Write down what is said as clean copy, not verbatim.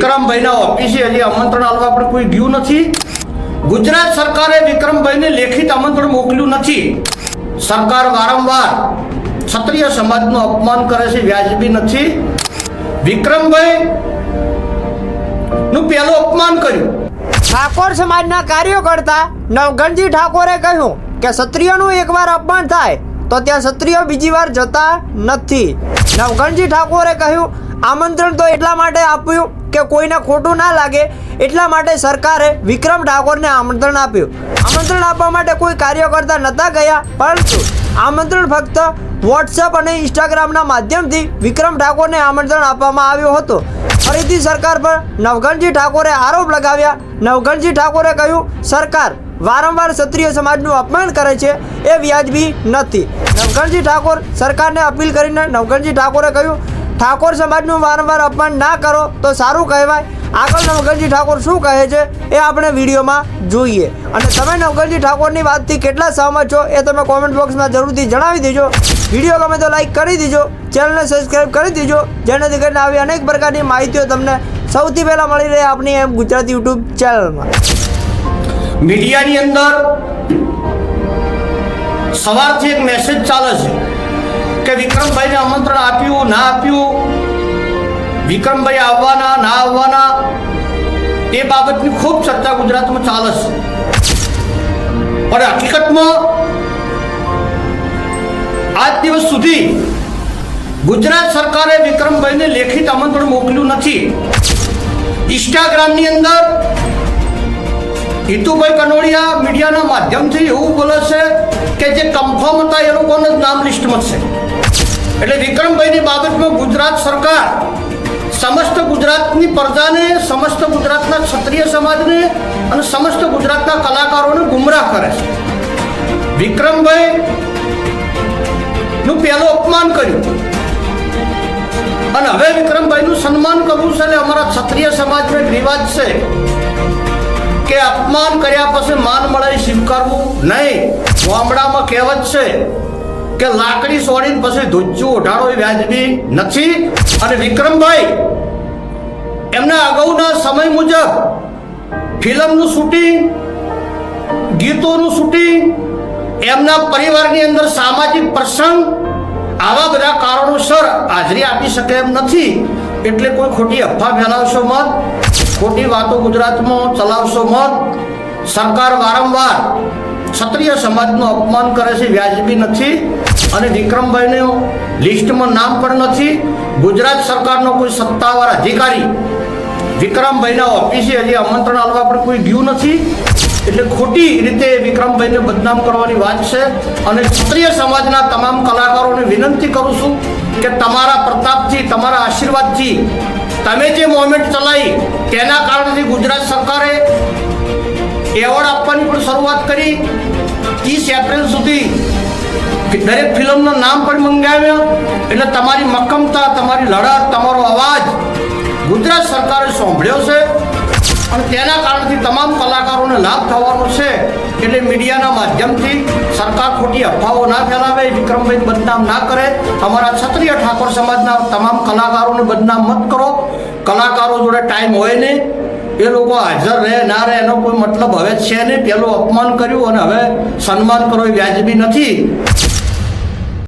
વિક્રમભાઈના ઓફિસે હજી આમંત્રણ આપવા પણ કોઈ ગયું નથી। ગુજરાત સરકારે વિક્રમભાઈને લેખિત આમંત્રણ મોકલ્યું નથી। સરકાર વારંવાર ક્ષત્રિય સમાજનું અપમાન કરે છે, વ્યાજબી નથી। વિક્રમભાઈ નું પહેલું અપમાન કર્યું। ઠાકોર સમાજના કાર્યકર્તા નવઘણજી ઠાકોરે કહ્યું કે ક્ષત્રિયોનું એકવાર અપમાન થાય તો ત્યાં ક્ષત્રિયો બીજી વાર જતા નથી। નવઘણજી ઠાકોરે કહ્યું આમંત્રણ તો એટલા માટે આપ્યું કે કોઈને ખોટું ના લાગે, એટલા માટે સરકારે વિક્રમ ઠાકોરને આમંત્રણ આપ્યું। આમંત્રણ આપવા માટે કોઈ કાર્યકર્તા નહોતા ગયા, પરંતુ આમંત્રણ ફક્ત વોટ્સએપ અને ઇન્સ્ટાગ્રામના માધ્યમથી વિક્રમ ઠાકોરને આમંત્રણ આપવામાં આવ્યો હતો। ફરીથી સરકાર પર નવઘણજી ઠાકોરે આરોપ લગાવ્યા। નવઘણજી ઠાકોરે કહ્યું સરકાર વારંવાર ક્ષત્રિય સમાજનું અપમાન કરે છે, એ વ્યાજબી નથી। નવઘણજી ઠાકોર સરકારને અપીલ કરીને નવઘણજી ઠાકોરે કહ્યું ઠાકોર સમાજનું વારંવાર અપમાન ના કરો તો સારું કહેવાય। આગળ નવઘણજી ઠાકોર શું કહે છે એ આપણે વિડીયોમાં જોઈએ, અને તમે નવઘણજી ઠાકોરની વાતથી કેટલા સહમત છો એ તમે કોમેન્ટ બોક્સમાં જરૂરથી જણાવી દેજો। વિડીયો ગમે તો લાઈક કરી દેજો, ચેનલને સબસ્ક્રાઈબ કરી દેજો, જેનાથી કરીને આવી અનેક પ્રકારની માહિતીઓ તમને સૌથી પહેલાં મળી રહે આપણી એમ ગુજરાતી યુટ્યુબ ચેનલમાં। મીડિયાની અંદર સવારથી એક મેસેજ ચાલે છે કે વિક્રમભાઈને આમંત્રણ આપ્યું ના આપ્યું, વિક્રમભાઈ આવવાના ના આવવાના, એ બાબતની ખૂબ ચર્ચા ગુજરાતમાં ચાલે છે। પણ હકીકતમાં આજ દિવસ સુધી ગુજરાત સરકારે વિક્રમભાઈને લેખિત આમંત્રણ મોકલ્યું નથી। ઇન્સ્ટાગ્રામની અંદર હિતુભાઈ કનોડિયા મીડિયાના માધ્યમથી એવું બોલે છે કે જે કન્ફર્મ હતા એ લોકોનું જ નામ લિસ્ટમાં છે। એટલે વિક્રમભાઈની બાબતમાં ગુજરાત સરકાર સમસ્ત ગુજરાતની પ્રજાને, સમસ્ત ગુજરાતના ક્ષત્રિય સમાજને અને સમસ્ત ગુજરાતના કલાકારોને ગુમરાહ કરે છે। વિક્રમભાઈ નું પહેલું અપમાન કર્યું અને હવે વિક્રમભાઈનું સન્માન કરવું છે। એટલે અમારા ક્ષત્રિય સમાજનો એક રિવાજ છે કે અપમાન કર્યા પછી માન મળે સ્વીકારવું નહીં। ગામડામાં કહેવત છે કે લાકડી સોડીને પછી ધુચ્ચું ઓઢાડો એ વ્યાજબી નથી। અને વિક્રમભાઈ એમના અગાઉના સમય મુજબ ફિલ્મનું શૂટિંગ, ગીતોનું શૂટિંગ, એમના પરિવારની અંદર સામાજિક પ્રસંગ, આવા બધા કારણોસર હાજરી આપી શકે એમ નથી। એટલે કોઈ ખોટી અફવા ફેલાવશો મત, ખોટી વાતો ગુજરાતમાં ચલાવશો મત। સરકાર વારંવાર ક્ષત્રિય સમાજનું અપમાન કરે છે, વ્યાજબી નથી। અને વિક્રમભાઈનું લિસ્ટમાં નામ પણ નથી। ગુજરાત સરકારનો કોઈ સત્તાવાર અધિકારી વિક્રમભાઈના ઓફિસે હજી આમંત્રણ આપવા પણ કોઈ ગયું નથી। એટલે ખોટી રીતે વિક્રમભાઈને બદનામ કરવાની વાત છે। અને ક્ષત્રિય સમાજના તમામ કલાકારોને વિનંતી કરું છું કે તમારા પ્રતાપથી, તમારા આશીર્વાદથી તમે જે મોમેન્ટ ચલાવી તેના કારણથી ગુજરાત સરકારે એવોર્ડ આપવાની પણ શરૂઆત કરી। 30 એપ્રિલ સુધી દરેક ફિલ્મનું નામ પણ મંગાવ્યા। એટલે તમારી મક્કમતા, તમારી લડત, તમારો અવાજ ગુજરાત સરકારે સાંભળ્યો છે અને તેના કારણથી તમામ કલાકારોને લાભ થવાનો છે। એટલે મીડિયાના માધ્યમથી સરકાર ખોટી અફવાઓ ના ફેલાવે, વિક્રમભાઈને બદનામ ના કરે। અમારા ક્ષત્રિય ઠાકોર સમાજના તમામ કલાકારોને બદનામ મત કરો। કલાકારો જોડે ટાઈમ હોય નહીં, એ લોકો હાજર રહે ના રહે એનો કોઈ મતલબ હવે છે નહીં। પહેલું અપમાન કર્યું અને હવે સન્માન કરો એ વ્યાજબી નથી।